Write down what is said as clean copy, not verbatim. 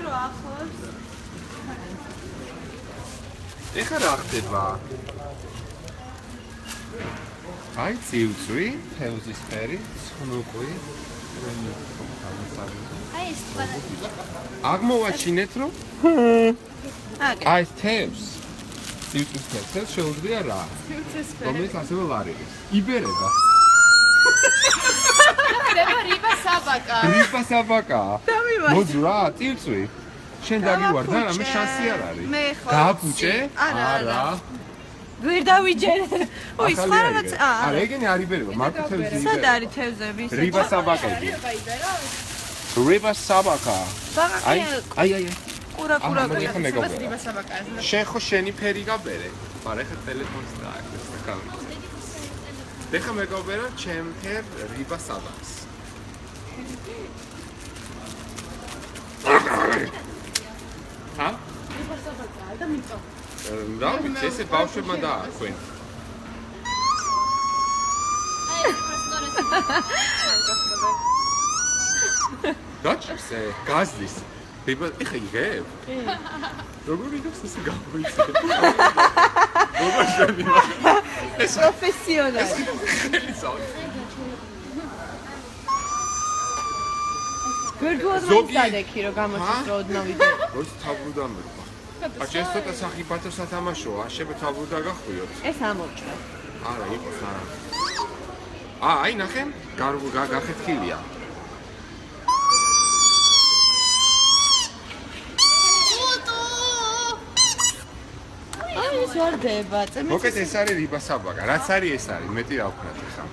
რო ახლავს. ეხლა რა ხდება? აი ცივცვი, თევზის ფერი, ცნუყვი, აი ეს აღმოვაჩინეთ რომ აგე. აი თევზს ცივცვის ფერს შეუძლია რა? ცივცვის ფერი. რომელიც ასევე ლარიღებს. იბერება. ხდება რიბა საბაკა. რიბა საბაკა. დავივარ. მოძუ რა, ცივცვი. შენ დაგივარ და რამე შანსი არ არის. მე ხო. გააფუჭე? არა. ვერ დავიჯერე. ой, სხვა რაღაც. არა, ეგენი არ იბერება, მარკო თევზი სად იბერება. არის თევზები? რიბა საბაკები. რიბა საბაკა. აი, აი, აი. ყურა. ეხლა მეგობრებო. რიბა საბაკა. შენ ხო შენი ფერი გაბერე, მაგრამ ეხლა ტელეფონს დააკეთე და კამერას. ეხლა მეგობრებო, ჩემ ფერ რიბა საბაკს. ჰა? რიბა საბაკაა და მიწო. რა ვიცი, ესე ბავშვებმა დააქვენ. გაჭირსე, გაზდის. რიბა, ეხა იგებ? როგორ იგებს ესე გამოიცე? როგორ შეიძლება? ეს პროფესიონალი. გერგუად მომდადექი რომ გამოჩეს რო ოდნავ ვიდეო. როდის თავბრუდამება? აჩე ეს ცოტა სახიფათო სათამაშოა, შეგე თავბრუდა გახვიოთ. ეს ამოვჭრე. არა, იყოს არა. აი, ნახე, გახეთქილია. აი ეს ვარდება. მოკეთ ეს არის რიბა საბაკა. რაც არის ეს არის, მეტი რა ვქნათ ახლა.